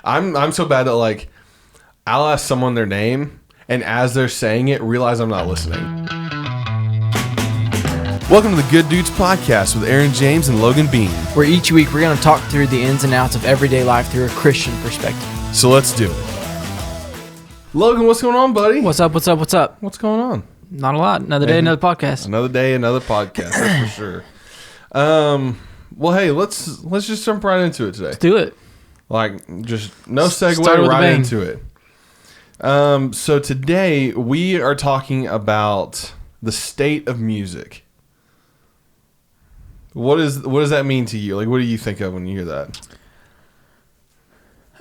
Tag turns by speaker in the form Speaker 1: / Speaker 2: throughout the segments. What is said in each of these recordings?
Speaker 1: I'm so bad that like I'll ask someone their name, and as they're saying it, realize I'm not listening. Welcome to the Good Dudes Podcast with Aaron James and Logan Bean.
Speaker 2: Where each week we're going to talk through the ins and outs of everyday life through a Christian perspective.
Speaker 1: So let's do it. Logan, what's going on, buddy?
Speaker 2: What's up? What's
Speaker 1: What's going on?
Speaker 2: Not a lot. Another day, another podcast.
Speaker 1: Another day, another podcast, that's for sure. Well, hey, let's just jump right into it today.
Speaker 2: Let's do it.
Speaker 1: Like, just no
Speaker 2: Start
Speaker 1: segue,
Speaker 2: with a
Speaker 1: right
Speaker 2: bang.
Speaker 1: into it. So today we are talking about the state of music. What does that mean to you? Like, what do you think of when you hear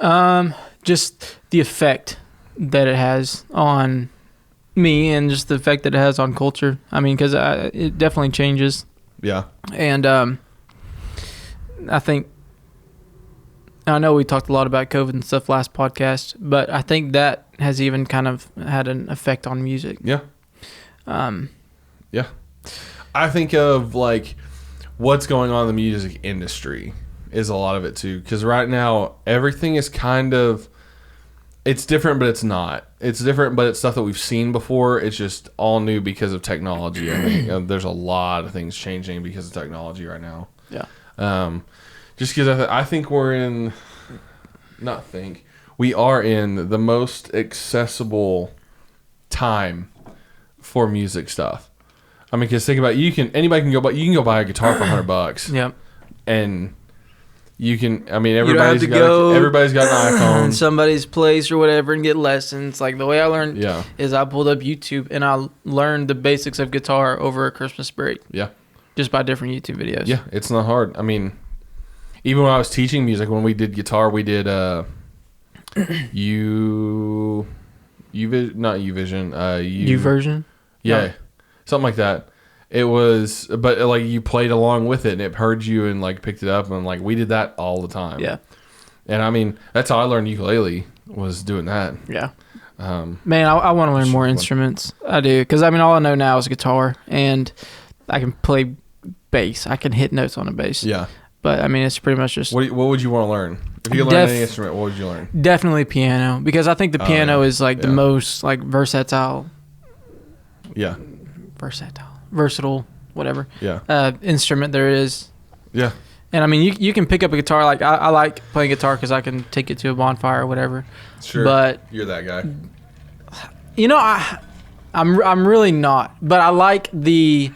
Speaker 1: that?
Speaker 2: Just the effect that it has on me and just the effect that it has on culture. I mean, because it definitely changes.
Speaker 1: Yeah.
Speaker 2: And I know we talked a lot about COVID and stuff last podcast, but I think that has even kind of had an effect on music.
Speaker 1: Yeah. Yeah. I think of like what's going on in the music industry is a lot of it too. Because right now everything is kind of, it's different, but it's not. It's different, but it's stuff that we've seen before. It's just all new because of technology. I mean, there's a lot of things changing because of technology right now.
Speaker 2: Yeah.
Speaker 1: Just because I think we are in the most accessible time for music stuff. I mean, because think about it, you can go buy a guitar for $100.
Speaker 2: Yep.
Speaker 1: And you can, I mean,
Speaker 2: everybody's
Speaker 1: everybody's got an iPhone.
Speaker 2: Somebody's place or whatever and get lessons. Like the way I learned is I pulled up YouTube and I learned the basics of guitar over a Christmas break.
Speaker 1: Yeah.
Speaker 2: Just by different YouTube videos.
Speaker 1: Yeah, it's not hard. I mean, even when I was teaching music, when we did guitar, we did
Speaker 2: Uversion?
Speaker 1: Yeah. Something like that. It was, but like you played along with it and it heard you and like picked it up and like we did that all the time.
Speaker 2: Yeah.
Speaker 1: And I mean, that's how I learned ukulele, was doing that.
Speaker 2: Yeah. Man, I want to learn more instruments. I do. Because I mean, all I know now is guitar and I can play bass. I can hit notes on a bass.
Speaker 1: Yeah.
Speaker 2: But I mean, it's pretty much just.
Speaker 1: What would you want to learn? If you could learn any instrument, what would you learn?
Speaker 2: Definitely piano. Because I think the piano is like the most like versatile.
Speaker 1: Yeah.
Speaker 2: Versatile, whatever.
Speaker 1: Yeah.
Speaker 2: Instrument there is. Yeah. And I mean, you can pick up a guitar. Like I like playing guitar because I can take it to a bonfire or whatever.
Speaker 1: Sure.
Speaker 2: But
Speaker 1: you're that guy.
Speaker 2: You know, I'm really not. But I like the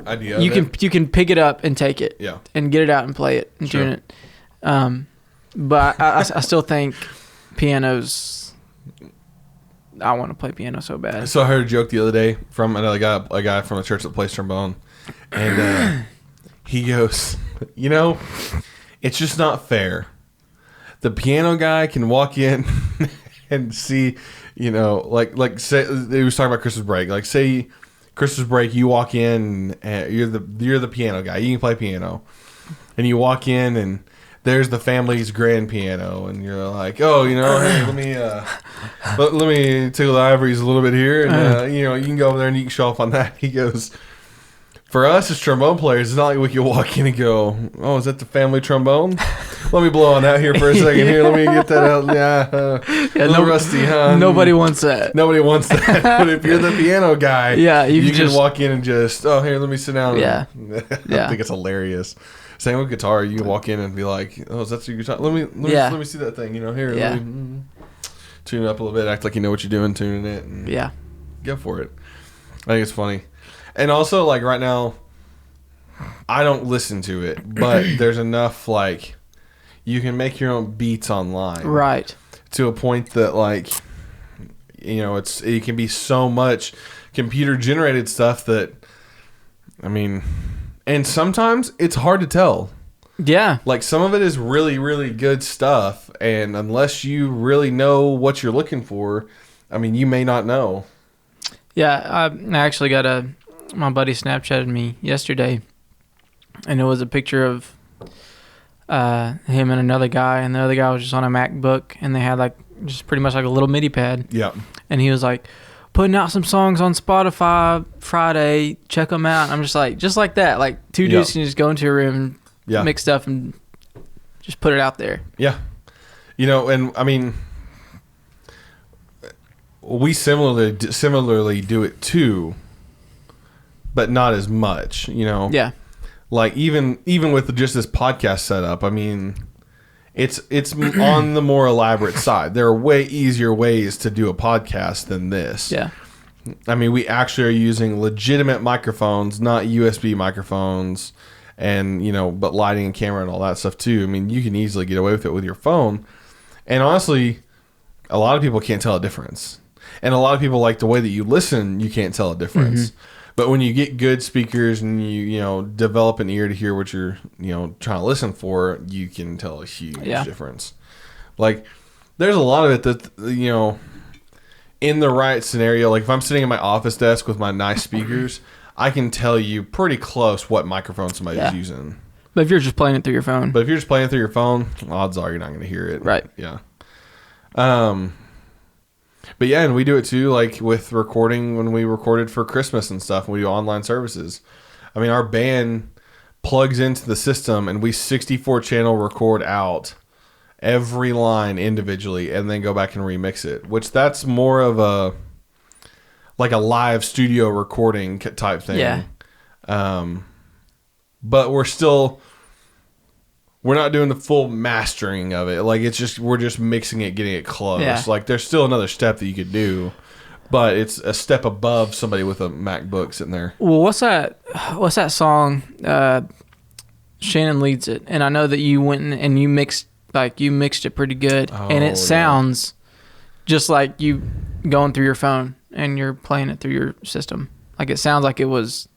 Speaker 1: idea.
Speaker 2: You can pick it up and take it.
Speaker 1: Yeah.
Speaker 2: And get it out and play it and tune it. But I still think pianos. I want to play piano so bad.
Speaker 1: So I heard a joke the other day from another guy, a guy from a church that plays trombone, and he goes, "You know, it's just not fair. The piano guy can walk in and see, you know, like say he was talking about Christmas break. Like say Christmas break, you walk in and you're the piano guy. You can play piano, and you walk in and there's the family's grand piano, and you're like, oh, you know, hey, let me tickle the ivories a little bit here, and you know, you can go over there and you can show off on that. He goes, for us as trombone players, it's not like we can walk in and go, oh, is that the family trombone? Let me blow on that here for a second. Here, let me get that out. Yeah, a little rusty, huh?
Speaker 2: Nobody wants that.
Speaker 1: Nobody wants that. But if you're the piano guy, you can walk in and just, oh, here, let me sit down.
Speaker 2: Yeah.
Speaker 1: I think it's hilarious. Same with guitar. You can walk in and be like, "Oh, is that your guitar? Let me see that thing. You know, here, let me tune it up a little bit. Act like you know what you're doing, tuning it. And go for it." I think it's funny, and also like right now, I don't listen to it, but there's enough like you can make your own beats online,
Speaker 2: right?
Speaker 1: To a point that like, you know, it can be so much computer generated stuff that, I mean. And sometimes it's hard to tell.
Speaker 2: Yeah.
Speaker 1: Like some of it is really, really good stuff. And unless you really know what you're looking for, I mean, you may not know.
Speaker 2: Yeah. I actually got my buddy Snapchatted me yesterday. And it was a picture of him and another guy. And the other guy was just on a MacBook. And they had like just pretty much like a little MIDI pad.
Speaker 1: Yeah.
Speaker 2: And he was like, putting out some songs on Spotify Friday. Check them out. And I'm just like that. Like two dudes can just go into a room, mix stuff, and just put it out there.
Speaker 1: Yeah. You know, and I mean, we similarly do it too, but not as much. You know.
Speaker 2: Yeah.
Speaker 1: Like even with just this podcast setup, I mean, it's on the more elaborate side. There are way easier ways to do a podcast than this.
Speaker 2: Yeah.
Speaker 1: I mean, we actually are using legitimate microphones, not USB microphones, and but lighting and camera and all that stuff too. I mean, you can easily get away with it with your phone. And honestly, a lot of people can't tell a difference. And a lot of people like the way that you listen, you can't tell a difference. Mm-hmm. But when you get good speakers and you develop an ear to hear what you're trying to listen for, you can tell a huge difference. Like there's a lot of it that in the right scenario, like if I'm sitting at my office desk with my nice speakers, I can tell you pretty close what microphone somebody's using.
Speaker 2: But if you're just playing it through your phone.
Speaker 1: Odds are you're not going to hear it.
Speaker 2: Right.
Speaker 1: Yeah. But yeah, and we do it too, like with recording when we recorded for Christmas and stuff, and we do online services. I mean, our band plugs into the system and we 64 channel record out every line individually and then go back and remix it, which that's more of a live studio recording type thing.
Speaker 2: Yeah.
Speaker 1: But we're not doing the full mastering of it. Like we're just mixing it, getting it close.
Speaker 2: Yeah.
Speaker 1: Like there's still another step that you could do, but it's a step above somebody with a MacBook sitting there.
Speaker 2: Well, what's that song? Shannon leads it, and I know that you went and you mixed it pretty good, and it sounds just like you going through your phone and you're playing it through your system. Like it sounds like it was.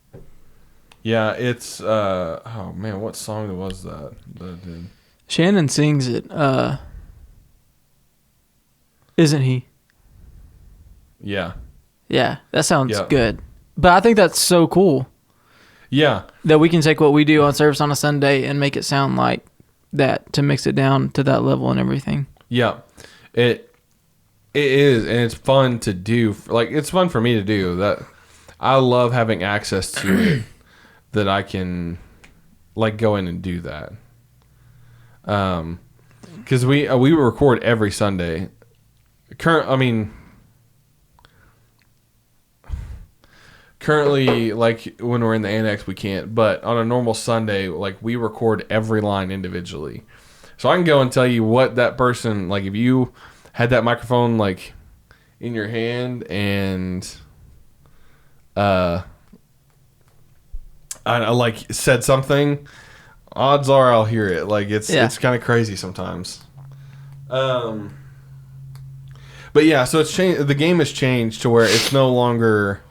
Speaker 1: Yeah, it's oh man, what song was that I did?
Speaker 2: Shannon sings it. Isn't he?
Speaker 1: Yeah.
Speaker 2: Yeah, that sounds good. But I think that's so cool.
Speaker 1: Yeah.
Speaker 2: That we can take what we do on service on a Sunday and make it sound like that, to mix it down to that level and everything.
Speaker 1: Yeah. It is, and it's fun to do. Like it's fun for me to do that. I love having access to it. That I can go in and do that. Because we record every Sunday. Currently, like when we're in the annex, we can't. But on a normal Sunday, like we record every line individually. So I can go and tell you what that person, like if you had that microphone like in your hand and I like said something, odds are I'll hear it. Like it's kind of crazy sometimes. But yeah, so it's changed. The game has changed to where it's no longer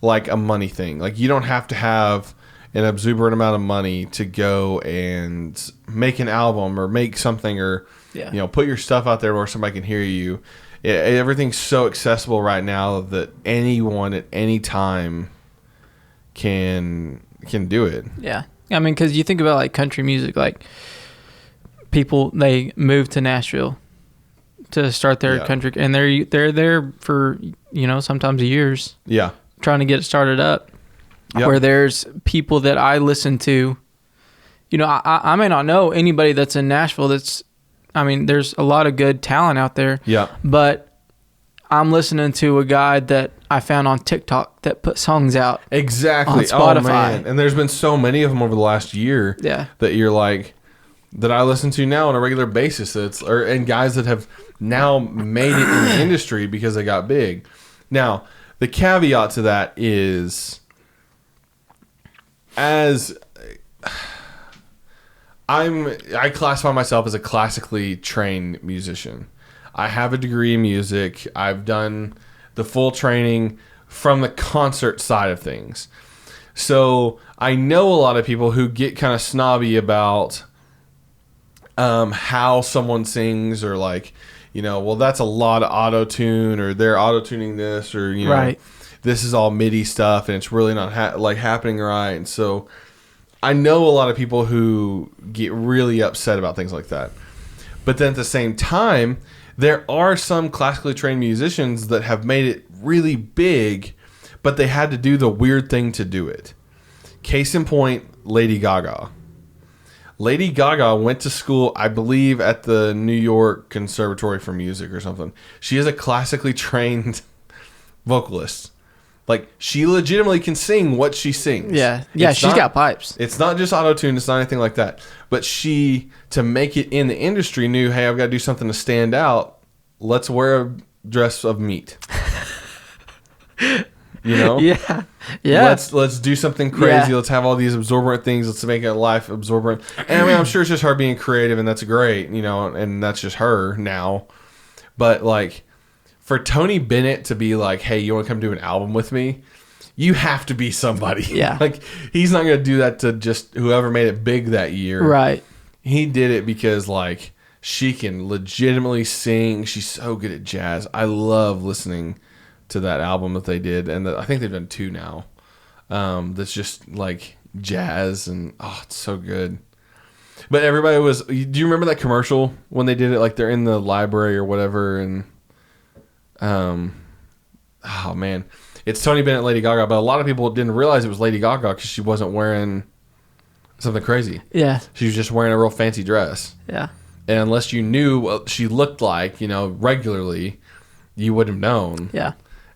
Speaker 1: like a money thing. Like you don't have to have an exuberant amount of money to go and make an album or make something or put your stuff out there where somebody can hear you. Everything's so accessible right now that anyone at any time can do it.
Speaker 2: Yeah. I mean, because you think about like country music, like people, they move to Nashville to start their country, and they're there for sometimes years. Yeah. Trying to get it started up. Yep. Where there's people that I listen to, I may not know anybody that's in Nashville. There's a lot of good talent out there. Yeah. But I'm listening to a guy that I found on TikTok that put songs out.
Speaker 1: Exactly.
Speaker 2: On Spotify.
Speaker 1: Oh, man. And there's been so many of them over the last year. Yeah. That you're like, that I listen to now on a regular basis. And guys that have now made it in the industry because they got big. Now, the caveat to that is, I classify myself as a classically trained musician. I have a degree in music. I've done the full training from the concert side of things. So I know a lot of people who get kind of snobby about how someone sings, or like, well, that's a lot of auto-tune, or they're auto-tuning this, or, right. This is all MIDI stuff and it's really not happening right. And so I know a lot of people who get really upset about things like that. But then at the same time, there are some classically trained musicians that have made it really big, but they had to do the weird thing to do it. Case in point, Lady Gaga. Lady Gaga went to school, I believe, at the New York Conservatory for Music or something. She is a classically trained vocalist. Like, she legitimately can sing what she sings.
Speaker 2: Yeah, she's got pipes.
Speaker 1: It's not just auto-tune. It's not anything like that. But she, to make it in the industry, knew, hey, I've got to do something to stand out. Let's wear a dress of meat. You know?
Speaker 2: Yeah.
Speaker 1: Let's do something crazy.
Speaker 2: Yeah.
Speaker 1: Let's have all these absorbent things. Let's make a life absorbent. And I mean, I'm sure it's just her being creative, and that's great, you know, and that's just her now. But like, for Tony Bennett to be like, hey, you want to come do an album with me? You have to be somebody.
Speaker 2: Yeah.
Speaker 1: Like, he's not going to do that to just whoever made it big that year.
Speaker 2: Right.
Speaker 1: He did it because, like, she can legitimately sing. She's so good at jazz. I love listening to that album that they did. And I think they've done 2 now. That's just, like, jazz. And, oh, it's so good. But everybody was... Do you remember that commercial when they did it? Like, they're in the library or whatever, and... oh man, it's Tony Bennett, Lady Gaga, but a lot of people didn't realize it was Lady Gaga because she wasn't wearing something crazy.
Speaker 2: Yeah.
Speaker 1: She was just wearing a real fancy dress.
Speaker 2: Yeah.
Speaker 1: And unless you knew what she looked like, you know, regularly, you wouldn't have known.
Speaker 2: Yeah.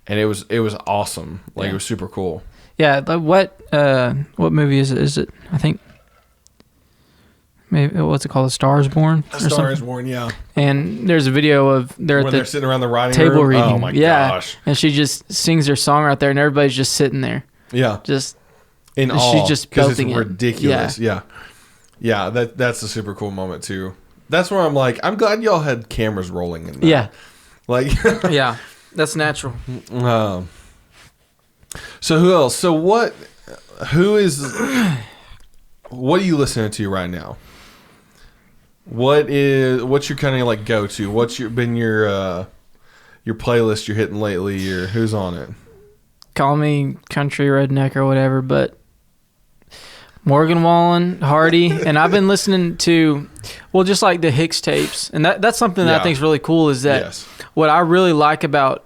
Speaker 1: And it was awesome. Like, it was super cool.
Speaker 2: Yeah. What movie is it? Is it, I think, maybe, what's it called? A Star is Born?
Speaker 1: A Star is Born, yeah.
Speaker 2: And there's a video of
Speaker 1: When they're sitting around the writing
Speaker 2: table
Speaker 1: room.
Speaker 2: reading.
Speaker 1: Oh my
Speaker 2: yeah.
Speaker 1: gosh.
Speaker 2: And she just sings her song right there, and everybody's just sitting there.
Speaker 1: Yeah.
Speaker 2: Just
Speaker 1: in awe.
Speaker 2: She's just belting
Speaker 1: it's
Speaker 2: it.
Speaker 1: ridiculous. Yeah. Yeah, that's a super cool moment too. That's where I'm like, I'm glad y'all had cameras rolling in that.
Speaker 2: Yeah.
Speaker 1: Like,
Speaker 2: yeah, that's natural.
Speaker 1: So who else? So what are you listening to right now? What's your kind of like go to? What's been your playlist you're hitting lately, or who's on it?
Speaker 2: Call me country redneck or whatever, but Morgan Wallen, Hardy, and I've been listening to, well, just like the Hicks tapes, and that's something that I think is really cool. Is that what I really like about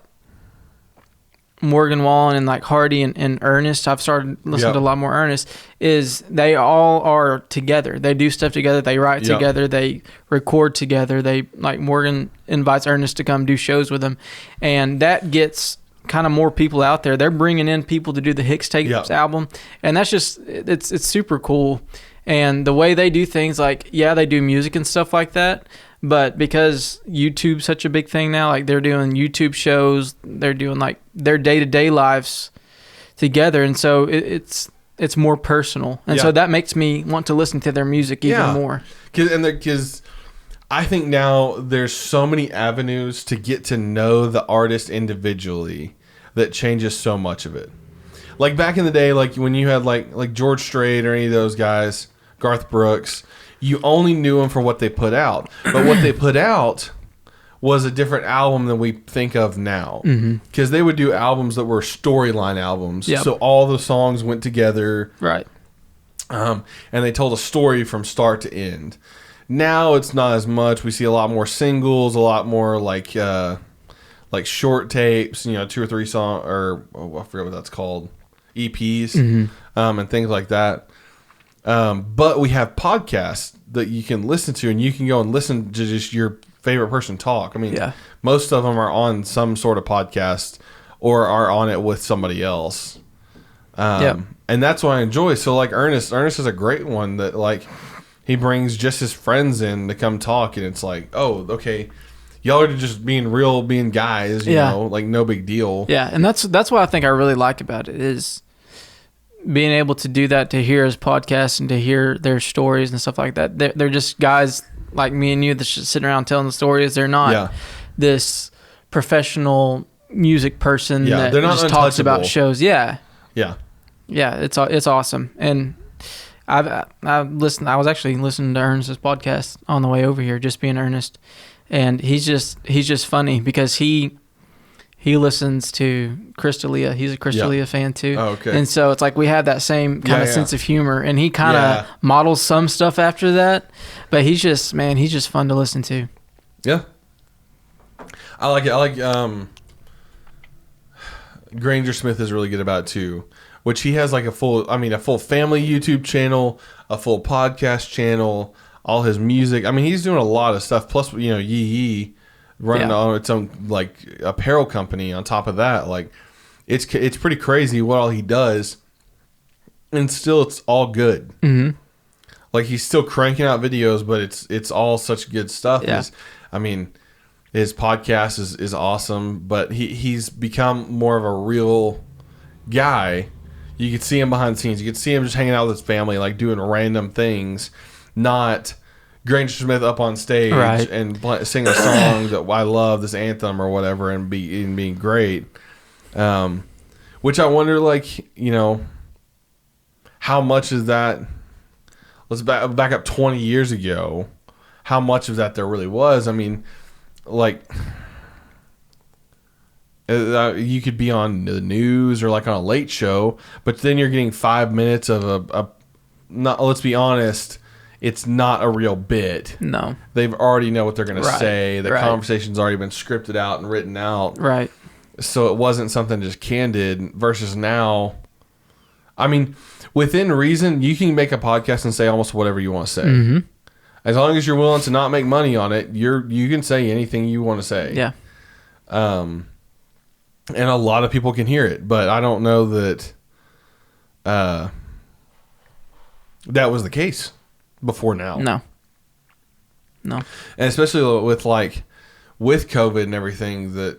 Speaker 2: Morgan Wallen and like Hardy and Ernest? I've started listening to a lot more Ernest. Is they all are together. They do stuff together. They write together. They record together. They, like, Morgan invites Ernest to come do shows with him, and that gets kind of more people out there. They're bringing in people to do the Hicks tapes album, and that's just it's super cool. And the way they do things, like, they do music and stuff like that, but because YouTube's such a big thing now, like, they're doing YouTube shows, they're doing like their day-to-day lives together, and so it's more personal, and so that makes me want to listen to their music even more.
Speaker 1: Because I think now there's so many avenues to get to know the artist individually that changes so much of it. Like back in the day, like when you had like George Strait or any of those guys, Garth Brooks, you only knew them for what they put out. But what they put out was a different album than we think of now. Because they would do albums that were storyline albums. So all the songs went together.
Speaker 2: Right.
Speaker 1: And they told a story from start to end. Now it's not as much. We see a lot more singles, a lot more like short tapes, 2 or 3 song, or I forget what that's called, EPs, and things like that. But we have podcasts that you can listen to, and you can go and listen to just your favorite person talk. I mean, most of them are on some sort of podcast or are on it with somebody else. And that's what I enjoy. So like Ernest is a great one that, like, he brings just his friends in to come talk, and it's like, oh, okay, y'all are just being guys, you know, like no big deal. Yeah,
Speaker 2: and that's what I think I really like about it, is being able to do that, to hear his podcast and to hear their stories and stuff like that. They're just guys like me and you that's just sitting around telling the stories. They're not this professional music person that
Speaker 1: they're not
Speaker 2: just talks about shows. Yeah, it's awesome. And I've listened. I was actually listening to Ernest's podcast on the way over here, just being Ernest, and he's just funny because he listens to Chris D'Elia. He's a Chris D'Elia fan too.
Speaker 1: Oh, okay.
Speaker 2: And so it's like we have that same kind of sense of humor, and he kind of models some stuff after that. But he's just fun to listen to.
Speaker 1: Yeah, I like it. I like Granger Smith is really good about it too. which he has like a full family YouTube channel, a full podcast channel, all his music. I mean, he's doing a lot of stuff. Plus, Yee Yee running on its own like apparel company on top of that. Like, it's pretty crazy what all he does, and still it's all good.
Speaker 2: Mm-hmm.
Speaker 1: Like, he's still cranking out videos, but it's all such good stuff.
Speaker 2: Yeah.
Speaker 1: His podcast is awesome, but he's become more of a real guy. You could see him behind the scenes. You could see him just hanging out with his family, like doing random things, not Granger Smith up on stage and sing a song that I love, this anthem or whatever, and being great. Which I wonder, like, how much is that? Let's back up 20 years ago. How much of that there really was? I mean, like, you could be on the news or like on a late show, but then you're getting 5 minutes of not. Let's be honest, it's not a real bit.
Speaker 2: No,
Speaker 1: they've already know what they're going to say. The
Speaker 2: right.
Speaker 1: conversation's already been scripted out and written out.
Speaker 2: Right.
Speaker 1: So it wasn't something just candid. Versus now, I mean, within reason, you can make a podcast and say almost whatever you want to say.
Speaker 2: Mm-hmm.
Speaker 1: As long as you're willing to not make money on it, you can say anything you want to say.
Speaker 2: Yeah.
Speaker 1: And a lot of people can hear it, but I don't know that that was the case before now.
Speaker 2: No.
Speaker 1: And especially with COVID and everything, that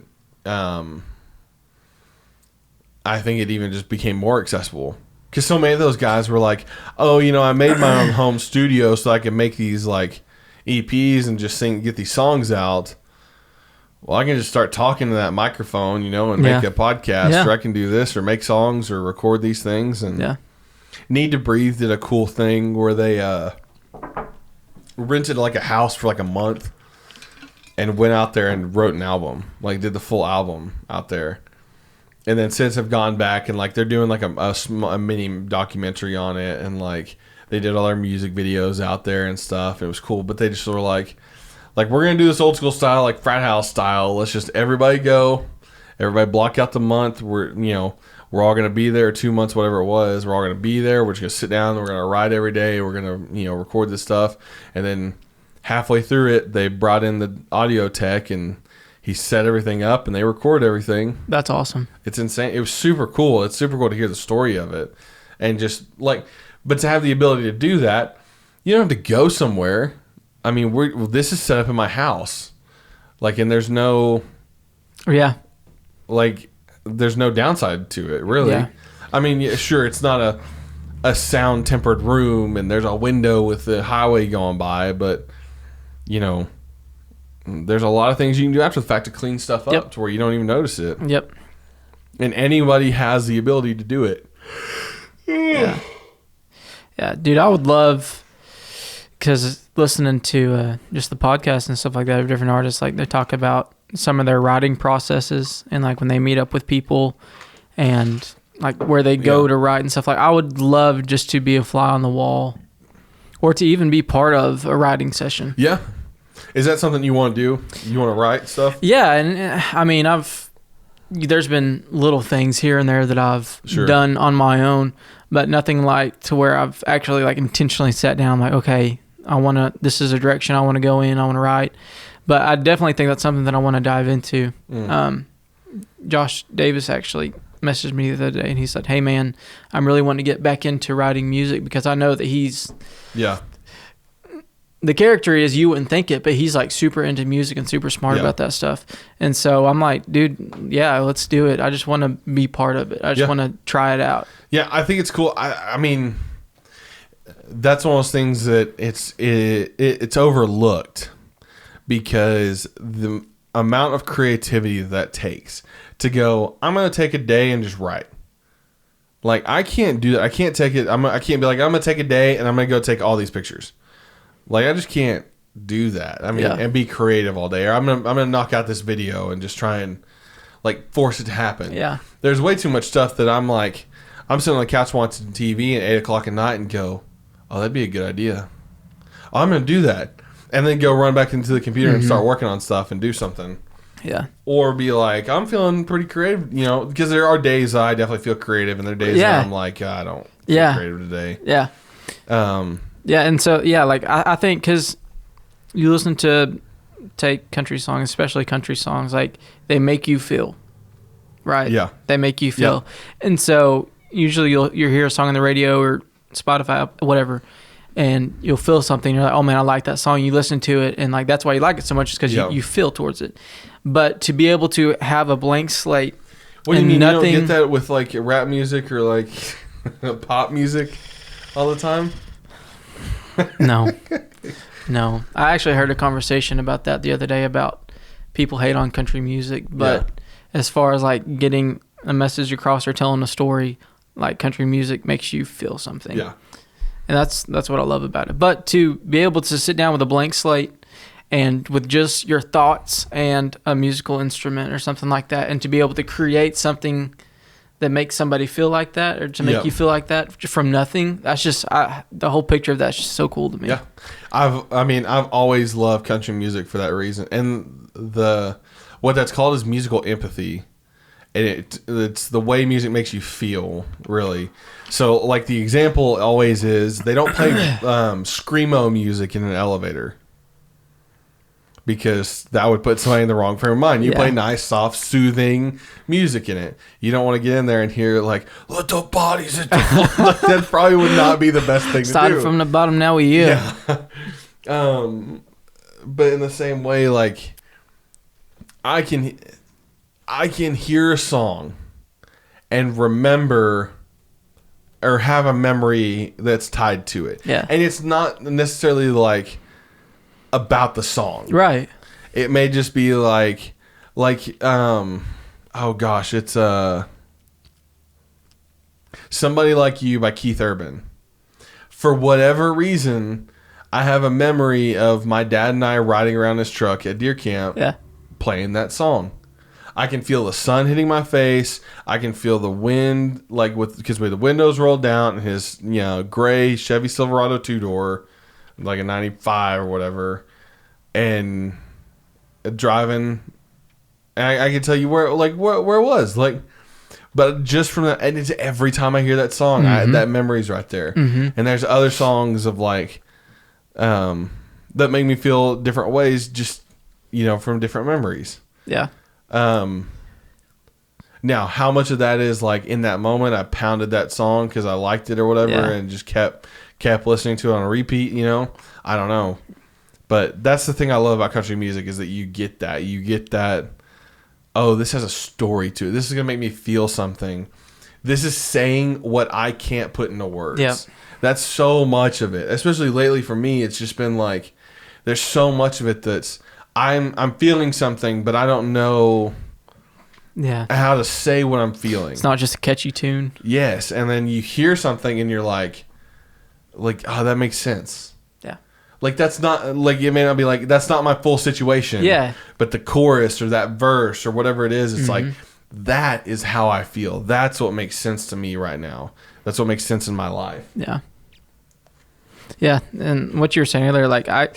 Speaker 1: I think it even just became more accessible. Because so many of those guys were like, oh, I made my own home studio so I can make these like EPs and just get these songs out. Well, I can just start talking to that microphone, and make a podcast, or I can do this or make songs or record these things. And Need to Breathe did a cool thing where they rented like a house for like a month and went out there and wrote an album, like did the full album out there. And then since have gone back and like they're doing like a mini documentary on it, and like they did all their music videos out there and stuff. It was cool, but they just were like we're gonna do this old school style, like frat house style. Let's just everybody block out the month. We're all gonna be there 2 months, whatever it was. We're all gonna be there. We're just gonna sit down. We're gonna write every day. We're gonna record this stuff, and then halfway through it, they brought in the audio tech and he set everything up and they record everything.
Speaker 2: That's awesome.
Speaker 1: It's insane. It was super cool. It's super cool to hear the story of it. And just but to have the ability to do that, you don't have to go somewhere. I mean, this is set up in my house. And there's no...
Speaker 2: Yeah.
Speaker 1: There's no downside to it, really.
Speaker 2: Yeah.
Speaker 1: I mean, sure, it's not a sound-tempered room and there's a window with the highway going by, but, there's a lot of things you can do after the fact to clean stuff up to where you don't even notice it.
Speaker 2: Yep.
Speaker 1: And anybody has the ability to do it.
Speaker 2: Yeah. Yeah, dude, I would love, because listening to just the podcast and stuff like that of different artists, like they talk about some of their writing processes and like when they meet up with people and like where they go to write and stuff. Like, I would love just to be a fly on the wall or to even be part of a writing session.
Speaker 1: Yeah. Is that something you want to do? You want to write stuff?
Speaker 2: Yeah, and I mean, there's been little things here and there that I've done on my own, but nothing like to where I've actually like intentionally sat down like, okay, this is a direction I want to go in, I want to write. But I definitely think that's something that I want to dive into. Josh Davis actually messaged me the other day and he said, hey man, I'm really wanting to get back into writing music because I know that he's... Yeah. The character is, you wouldn't think it, but he's like super into music and super smart about that stuff. And so I'm like, dude, yeah, let's do it. I just want to be part of it. I just want to try it out.
Speaker 1: Yeah, I think it's cool. I mean, that's one of those things that it's overlooked because the amount of creativity that takes to go, I'm going to take a day and just write. Like, I can't do that. I can't take it. I can't be like, I'm going to take a day and I'm going to go take all these pictures. Like, I just can't do that. I mean, and be creative all day. Or I'm gonna knock out this video and just try and like force it to happen. Yeah. There's way too much stuff that I'm like, I'm sitting on the couch watching TV at 8:00 at night and go, oh, that'd be a good idea. Oh, I'm gonna do that, and then go run back into the computer and start working on stuff and do something.
Speaker 2: Yeah.
Speaker 1: Or be like, I'm feeling pretty creative, you know, because there are days I definitely feel creative, and there are days where I'm like, I don't feel creative today.
Speaker 2: Yeah. Yeah, and so, like, I think because you listen to, take country songs, especially country songs, like, they make you feel, right?
Speaker 1: Yeah.
Speaker 2: They make you feel. Yeah. And so, usually you'll hear a song on the radio or Spotify, whatever, and you'll feel something. You're like, oh, man, I like that song. You listen to it, and, like, that's why you like it so much, is because you feel towards it. But to be able to have a blank slate.
Speaker 1: What do you mean? Nothing, you don't get that with like rap music or like pop music all the time?
Speaker 2: No. I actually heard a conversation about that the other day about people hate on country music, but as far as like getting a message across or telling a story, like country music makes you feel something.
Speaker 1: Yeah.
Speaker 2: And that's what I love about it. But to be able to sit down with a blank slate and with just your thoughts and a musical instrument or something like that, and to be able to create something that makes somebody feel like that, or to make you feel like that from nothing, that's just the whole picture of that's just so cool to me.
Speaker 1: Yeah, I've always loved country music for that reason, and what that's called is musical empathy, and it's the way music makes you feel, really. So, like, the example always is they don't play screamo music in an elevator, because that would put somebody in the wrong frame of mind. You play nice, soft, soothing music in it. You don't want to get in there and hear, like, let the bodies hit the floor. That probably would not be the best thing to do.
Speaker 2: Started from the bottom, now we
Speaker 1: yeah. But in the same way, like, I can hear a song and remember or have a memory that's tied to it.
Speaker 2: Yeah.
Speaker 1: And it's not necessarily, like, about the song,
Speaker 2: right?
Speaker 1: It may just be like oh gosh, it's Somebody Like You by Keith Urban. For whatever reason, I have a memory of my dad and I riding around his truck at deer camp, playing that song. I can feel the sun hitting my face. I can feel the wind, like, because with the windows rolled down and his gray Chevy Silverado 2-door, like a 95 or whatever, and driving, and I can tell you where it was, like, but just from that, and it's every time I hear that song, that memory's right there. And there's other songs of like, that make me feel different ways, just, from different memories.
Speaker 2: Yeah.
Speaker 1: Now, how much of that is like in that moment I pounded that song because I liked it or whatever, and just kept listening to it on a repeat, I don't know. But that's the thing I love about country music, is that you get that, oh, this has a story to it. This is going to make me feel something. This is saying what I can't put into words.
Speaker 2: Yep.
Speaker 1: That's so much of it. Especially lately for me, it's just been like, there's so much of it that's, I'm feeling something, but I don't know how to say what I'm feeling.
Speaker 2: It's not just a catchy tune.
Speaker 1: Yes, and then you hear something and you're like, oh, that makes sense.
Speaker 2: Yeah.
Speaker 1: Like, that's not, like, it may not be like, that's not my full situation.
Speaker 2: Yeah.
Speaker 1: But the chorus or that verse or whatever it is, it's like, that is how I feel. That's what makes sense to me right now. That's what makes sense in my life.
Speaker 2: Yeah. Yeah, and what you were saying earlier, like, I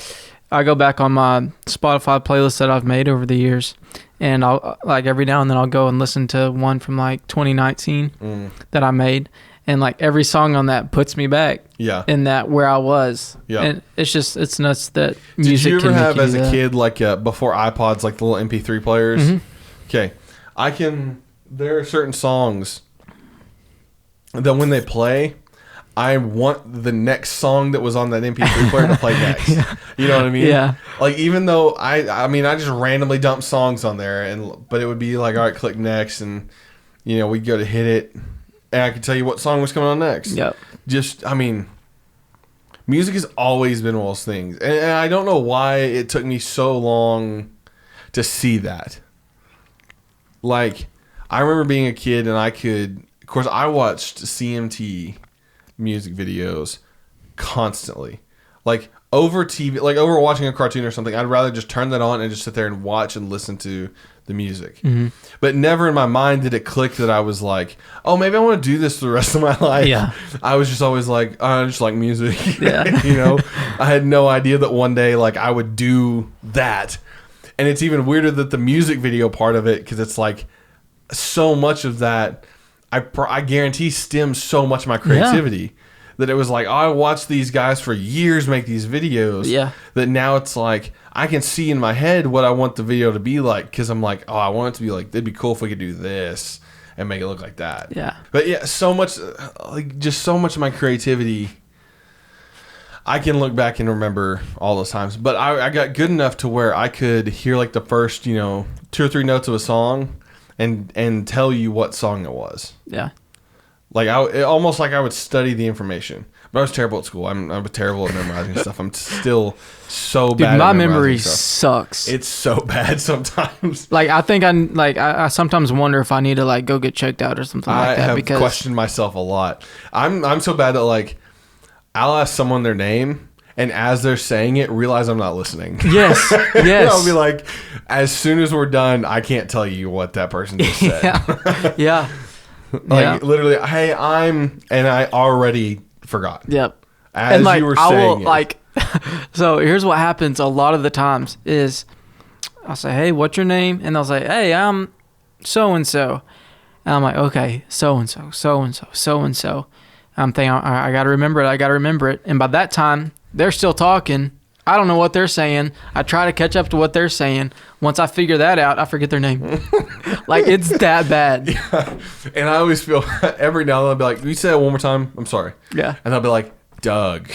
Speaker 2: go back on my Spotify playlist that I've made over the years, and I'll, like, every now and then I'll go and listen to one from like 2019 that I made, and like every song on that puts me back in that where I was. Yeah. And it's nuts that music can make you do that. Did you ever have as a kid,
Speaker 1: like, before iPods, like the little MP3 players? Okay. There are certain songs that when they play, I want the next song that was on that MP3 player to play next. You know what I mean?
Speaker 2: Yeah.
Speaker 1: Like, even though I just randomly dump songs on there, but it would be like, all right, click next, and we'd go to hit it, and I could tell you what song was coming on next.
Speaker 2: Yep.
Speaker 1: Music has always been one of those things, and I don't know why it took me so long to see that. Like, I remember being a kid, and of course, I watched CMT music videos constantly, like over TV, like over watching a cartoon or something. I'd rather just turn that on and just sit there and watch and listen to the music. But never in my mind did it click that I was like, oh, maybe I want to do this for the rest of my life.
Speaker 2: Yeah.
Speaker 1: I was just always like, I just like music.
Speaker 2: Yeah.
Speaker 1: I had no idea that one day, like, I would do that. And it's even weirder that the music video part of it, because it's like so much of that, I guarantee stems so much of my creativity that it was like, oh, I watched these guys for years make these videos.
Speaker 2: Yeah.
Speaker 1: That now it's like, I can see in my head what I want the video to be like, because I'm like, oh, I want it to be like, it'd be cool if we could do this and make it look like that.
Speaker 2: Yeah.
Speaker 1: But yeah, so much, like just so much of my creativity, I can look back and remember all those times. But I got good enough to where I could hear like the first, 2 or 3 notes of a song and tell you what song it was.
Speaker 2: Yeah.
Speaker 1: Like almost like I would study the information. But I was terrible at school. I'm terrible at memorizing stuff. I'm still so bad.
Speaker 2: Dude, my
Speaker 1: at
Speaker 2: memory
Speaker 1: stuff.
Speaker 2: sucks.
Speaker 1: It's so bad sometimes.
Speaker 2: Like I think I sometimes wonder if I need to like go get checked out or something like that.
Speaker 1: I have
Speaker 2: because
Speaker 1: questioned myself a lot. I'm so bad that like I'll ask someone their name, and as they're saying it, realize I'm not listening.
Speaker 2: Yes, yes.
Speaker 1: I'll be like, as soon as we're done, I can't tell you what that person just said.
Speaker 2: Yeah.
Speaker 1: Like literally, hey, and I already forgot.
Speaker 2: Yep.
Speaker 1: As
Speaker 2: and like
Speaker 1: you were
Speaker 2: I will
Speaker 1: saying it.
Speaker 2: like, so here's what happens a lot of the times is, I'll say, hey, what's your name? And they'll say, hey, I'm so and so. And I'm like, okay, so and so, so and so, so and so. I'm thinking, I got to remember it. And by that time, they're still talking. I don't know what they're saying. I try to catch up to what they're saying. Once I figure that out, I forget their name. Like, it's that bad.
Speaker 1: Yeah. And I always feel, every now and then I'll be like, can you say that one more time? I'm sorry.
Speaker 2: Yeah.
Speaker 1: And I'll be like, Doug.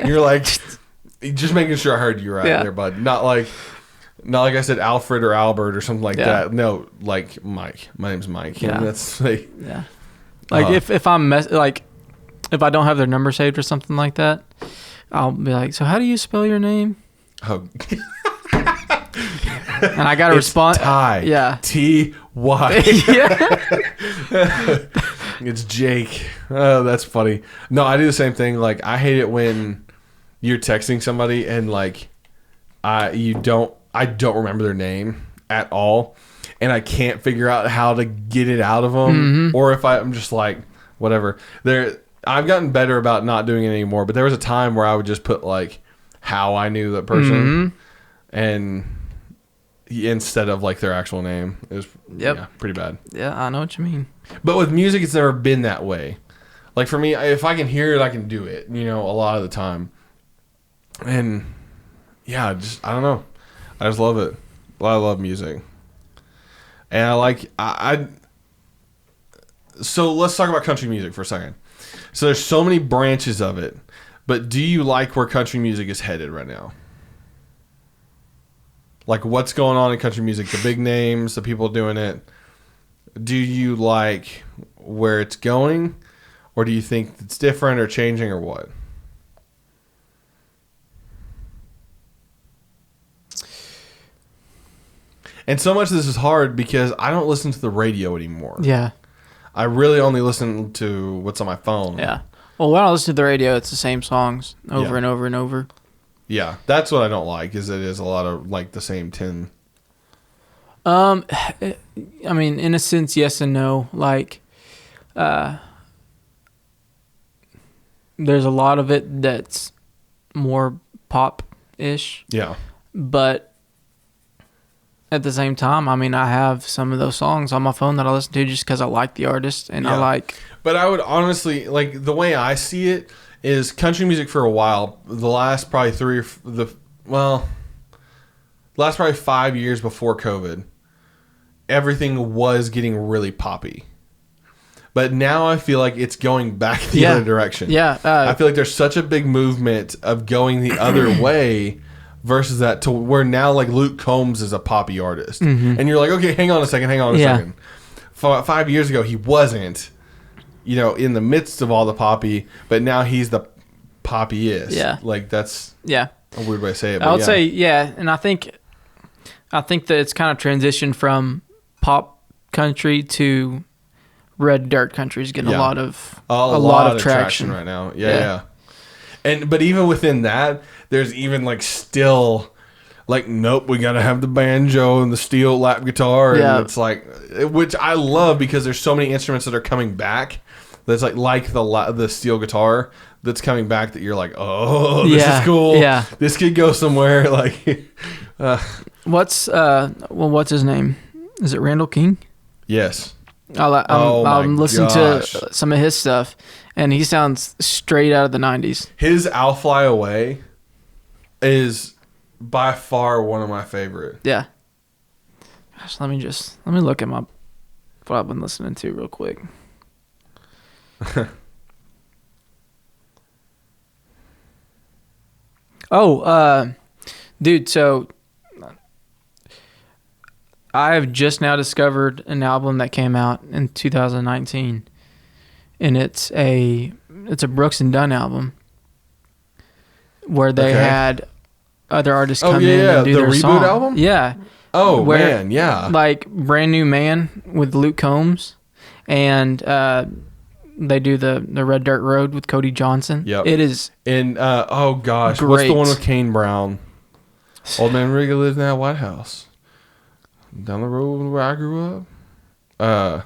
Speaker 1: You're like, just making sure I heard you right there, bud. Not like I said Alfred or Albert or something like that. No, like Mike. My name's Mike.
Speaker 2: Yeah.
Speaker 1: And that's like,
Speaker 2: yeah. Like if I'm if I don't have their number saved or something like that, I'll be like, so how do you spell your name?
Speaker 1: oh.
Speaker 2: And I gotta respond.
Speaker 1: Ty.
Speaker 2: Yeah.
Speaker 1: T-Y.
Speaker 2: Yeah.
Speaker 1: It's Jake. Oh, that's funny. No, I do the same thing. Like, I hate it when you're texting somebody and like I don't remember their name at all, and I can't figure out how to get it out of them, or if I'm just like whatever. I've gotten better about not doing it anymore, but there was a time where I would just put like how I knew that person, and instead of like their actual name. It was pretty bad.
Speaker 2: Yeah, I know what you mean.
Speaker 1: But with music, it's never been that way. Like for me, if I can hear it, I can do it, a lot of the time. And yeah, I don't know. I just love it. I love music. And so let's talk about country music for a second. So there's so many branches of it, but do you like where country music is headed right now? Like what's going on in country music, the big names, the people doing it. Do you like where it's going, or do you think it's different or changing or what? And so much of this is hard because I don't listen to the radio anymore.
Speaker 2: Yeah.
Speaker 1: I really only listen to what's on my phone.
Speaker 2: Yeah. Well, when I listen to the radio, it's the same songs over and over and over.
Speaker 1: Yeah, that's what I don't like. Is it is a lot of like the same 10.
Speaker 2: I mean, in a sense, yes and no. Like, there's a lot of it that's more pop-ish.
Speaker 1: Yeah.
Speaker 2: But at the same time, I mean, I have some of those songs on my phone that I listen to just because I like the artist and I like.
Speaker 1: But I would honestly, like, the way I see it is country music for a while, the last probably 5 years before COVID, everything was getting really poppy. But now I feel like it's going back the other direction.
Speaker 2: Yeah.
Speaker 1: I feel like there's such a big movement of going the other way versus that, to where now like Luke Combs is a poppy artist. And you're like, okay, hang on a second. 5 years ago, he wasn't, in the midst of all the poppy, but now he's the poppyist. Yeah. Like that's a weird way to say it.
Speaker 2: I would say, and I think that it's kind of transitioned from pop country to red dirt country is getting a lot of traction
Speaker 1: right now. Yeah. But even within that, there's even like still like, nope, we got to have the banjo and the steel lap guitar. And it's like, which I love because there's so many instruments that are coming back. That's like the steel guitar that's coming back that you're like, oh, this is cool. Yeah. This could go somewhere. Like,
Speaker 2: What's his name? Is it Randall King?
Speaker 1: Yes.
Speaker 2: I'm listening
Speaker 1: gosh.
Speaker 2: to some of his stuff, and he sounds straight out of the 90s.
Speaker 1: His "I'll Fly Away" is by far one of my favorite.
Speaker 2: Yeah. Gosh, let me look at what I've been listening to real quick. Dude, so I have just now discovered an album that came out in 2019, and it's a Brooks and Dunn album where they had other artists come in and do
Speaker 1: the
Speaker 2: their
Speaker 1: reboot
Speaker 2: song.
Speaker 1: album?
Speaker 2: Yeah.
Speaker 1: Oh, man, yeah.
Speaker 2: Like Brand New Man with Luke Combs, and they do the Red Dirt Road with Cody Johnson.
Speaker 1: Yep.
Speaker 2: It is.
Speaker 1: And oh gosh,
Speaker 2: great.
Speaker 1: What's the one with Kane Brown? Old Man Riga lives in that White House down the road where I grew up.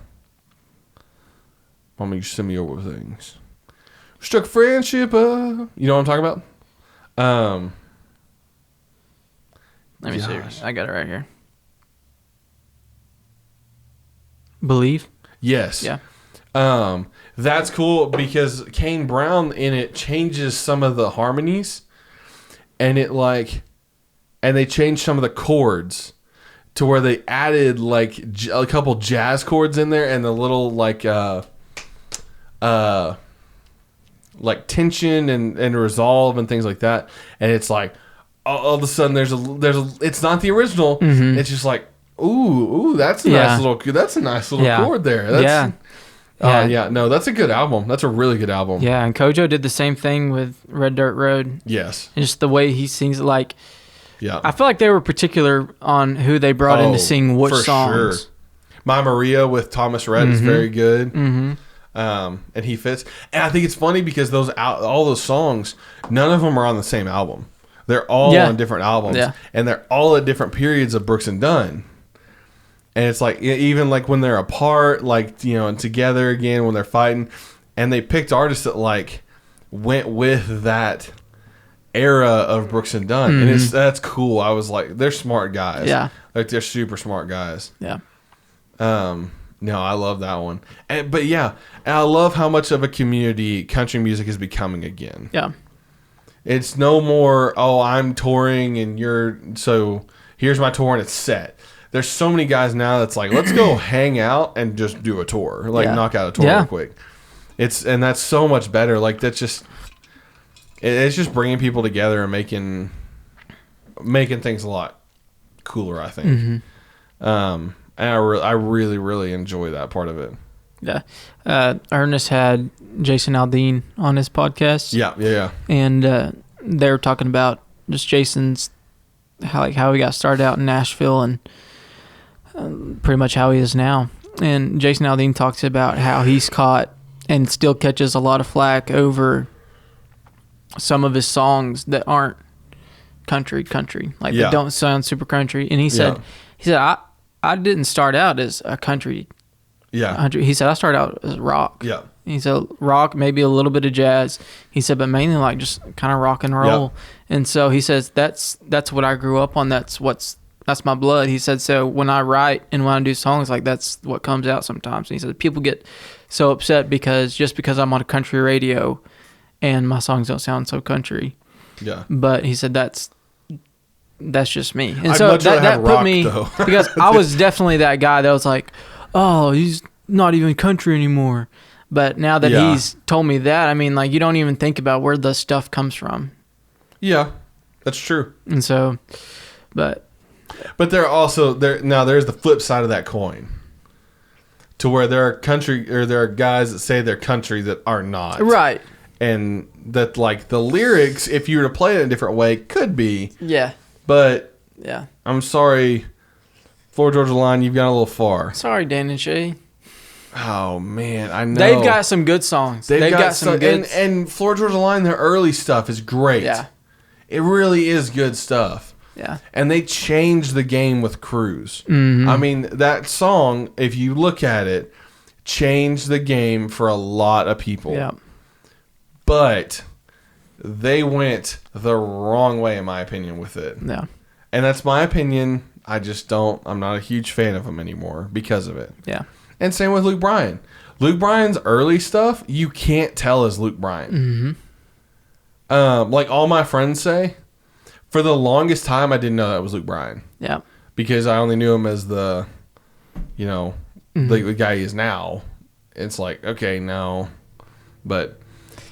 Speaker 1: Mama used to send me over things. Struck friendship up. You know what I'm talking about?
Speaker 2: Let me
Speaker 1: Gosh.
Speaker 2: see. I got it right here. Believe.
Speaker 1: Yes.
Speaker 2: Yeah.
Speaker 1: That's cool because Kane Brown in it changes some of the harmonies, and they changed some of the chords to where they added like a couple jazz chords in there and the little like tension and resolve and things like that. And it's like all of a sudden there's a it's not the original.
Speaker 2: Mm-hmm.
Speaker 1: It's just like ooh, that's a nice little chord there. No, that's a good album. That's a really good album.
Speaker 2: Yeah, and Kojo did the same thing with Red Dirt Road.
Speaker 1: Yes.
Speaker 2: And just the way he sings, like,
Speaker 1: Yeah.
Speaker 2: I feel like they were particular on who they brought in to sing which
Speaker 1: for
Speaker 2: songs.
Speaker 1: Sure. My Maria with Thomas Rhett is very good.
Speaker 2: Mm-hmm.
Speaker 1: And he fits. And I think it's funny because all those songs, none of them are on the same album. They're all on different albums.
Speaker 2: Yeah.
Speaker 1: And they're all at different periods of Brooks and Dunn. And it's like, even like when they're apart, like, and together again when they're fighting. And they picked artists that like went with that era of Brooks and Dunn.
Speaker 2: Mm-hmm.
Speaker 1: And that's cool. I was like, they're smart guys.
Speaker 2: Yeah.
Speaker 1: Like they're super smart guys.
Speaker 2: Yeah.
Speaker 1: No, I love that one. But yeah, and I love how much of a community country music is becoming again.
Speaker 2: Yeah.
Speaker 1: It's no more, I'm touring and so here's my tour and it's set. There's so many guys now that's like, let's go hang out and just do a tour. Like knock out a tour real quick. And that's so much better. Like that's just, it's just bringing people together and making things a lot cooler, I think.
Speaker 2: Mm-hmm.
Speaker 1: And I really, really enjoy that part of it.
Speaker 2: Yeah. Ernest had Jason Aldean on his podcast.
Speaker 1: Yeah.
Speaker 2: And they were talking about just Jason's, how he got started out in Nashville and pretty much how he is now. And Jason Aldean talks about how he's caught and still catches a lot of flack over some of his songs that aren't country. Like they don't sound super country. And he said, I didn't start out as a country.
Speaker 1: Yeah.
Speaker 2: He said, I started out as rock.
Speaker 1: Yeah.
Speaker 2: He said, rock, maybe a little bit of jazz. He said, but mainly like just kind of rock and roll. Yeah. And so he says, that's what I grew up on. That's my blood. He said, so when I write and when I do songs, like that's what comes out sometimes. And he said, people get so upset because I'm on a country radio and my songs don't sound so country.
Speaker 1: Yeah.
Speaker 2: But he said, that's just me. And
Speaker 1: I'd
Speaker 2: so
Speaker 1: much rather
Speaker 2: that
Speaker 1: have
Speaker 2: put
Speaker 1: rock,
Speaker 2: me,
Speaker 1: though.
Speaker 2: because I was definitely that guy that was like, oh, he's not even country anymore. But now that he's told me that, I mean, like, you don't even think about where the stuff comes from.
Speaker 1: Yeah, that's true.
Speaker 2: And so, but
Speaker 1: there also there's the flip side of that coin, to where there are guys that say they're country that are not.
Speaker 2: Right.
Speaker 1: And that like the lyrics, if you were to play it in a different way, could be.
Speaker 2: Yeah.
Speaker 1: But
Speaker 2: yeah,
Speaker 1: I'm sorry, Florida Georgia Line, you've gone a little far.
Speaker 2: Sorry, Dan and Shay.
Speaker 1: Oh man, I know
Speaker 2: they've got some good songs. They've got some good.
Speaker 1: And Florida Georgia Line, their early stuff is great.
Speaker 2: Yeah,
Speaker 1: it really is good stuff.
Speaker 2: Yeah,
Speaker 1: and they changed the game with Cruise.
Speaker 2: Mm-hmm.
Speaker 1: I mean, that song, if you look at it, changed the game for a lot of people.
Speaker 2: Yeah,
Speaker 1: but they went the wrong way, in my opinion, with it.
Speaker 2: Yeah.
Speaker 1: And that's my opinion. I'm not a huge fan of him anymore because of it.
Speaker 2: Yeah.
Speaker 1: And same with Luke Bryan. Luke Bryan's early stuff, you can't tell is Luke Bryan. Like all my friends say, for the longest time, I didn't know that was Luke Bryan.
Speaker 2: Yeah.
Speaker 1: Because I only knew him as the guy he is now. It's like, okay, no. But,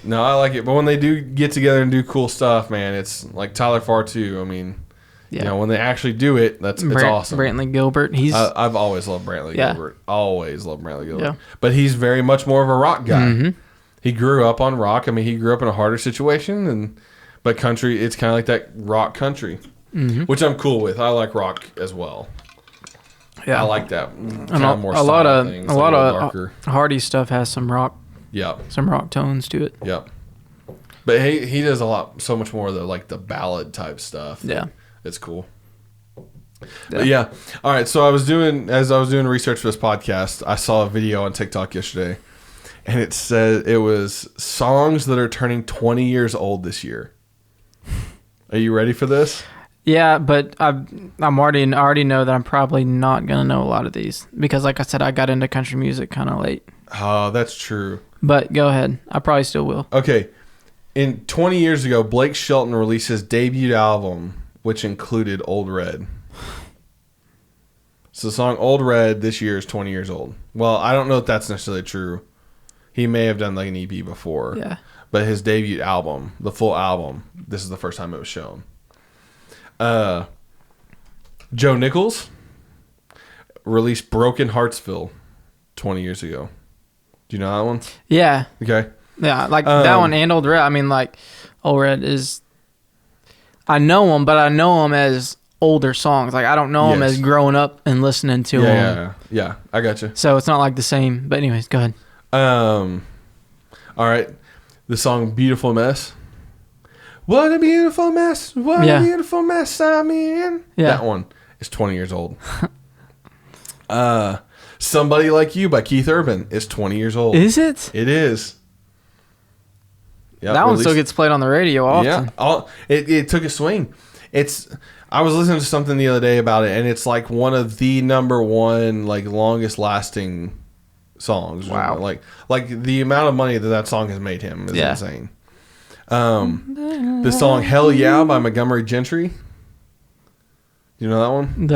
Speaker 1: no, I like it. But when they do get together and do cool stuff, man, it's like Tyler Farr, too. I mean, when they actually do it, it's awesome.
Speaker 2: Brantley Gilbert,
Speaker 1: I've always loved Brantley Gilbert. Always loved Brantley Gilbert.
Speaker 2: Yeah.
Speaker 1: But he's very much more of a rock guy. He grew up on rock. I mean, he grew up in a harder situation, but country, it's kind of like that rock country, which I'm cool with. I like rock as well. Yeah, I like that. Kind of more
Speaker 2: a lot of
Speaker 1: things,
Speaker 2: a lot of Hardy stuff has some rock.
Speaker 1: Yep.
Speaker 2: Some rock tones to it.
Speaker 1: Yep. But he does so much more of the ballad type stuff.
Speaker 2: Yeah.
Speaker 1: It's cool. Yeah. All right. So as I was doing research for this podcast, I saw a video on TikTok yesterday, and it said it was songs that are turning 20 years old this year. Are you ready for this?
Speaker 2: Yeah, but I already know that I'm probably not gonna know a lot of these because, like I said, I got into country music kind of late.
Speaker 1: Oh, that's true.
Speaker 2: But go ahead. I probably still will.
Speaker 1: Okay. 20 years ago, Blake Shelton released his debut album, which included Old Red. So the song Old Red this year is 20 years old. Well, I don't know if that's necessarily true. He may have done like an EP before.
Speaker 2: Yeah.
Speaker 1: But his debut album, the full album, this is the first time it was shown. Joe Nichols released Broken Heartsville 20 years ago. Do you know that one?
Speaker 2: Yeah.
Speaker 1: Okay.
Speaker 2: Yeah, like that one and Old Red. I mean, like, Old Red is... I know them, but I know them as older songs. Like, I don't know them as growing up and listening to them.
Speaker 1: Yeah, I got you.
Speaker 2: So it's not like the same. But anyways, go ahead.
Speaker 1: All right. The song Beautiful Mess. What a beautiful mess. What a beautiful mess I'm in. Yeah. That one is 20 years old. Somebody Like You by Keith Urban is 20 years old.
Speaker 2: Is it?
Speaker 1: It is.
Speaker 2: Yep, that one still gets played on the radio often.
Speaker 1: Yeah, it took a swing. I was listening to something the other day about it, and it's like one of the number one longest lasting songs.
Speaker 2: Wow!
Speaker 1: Like the amount of money that song has made him is insane. The song Hell Yeah by Montgomery Gentry. You know that one?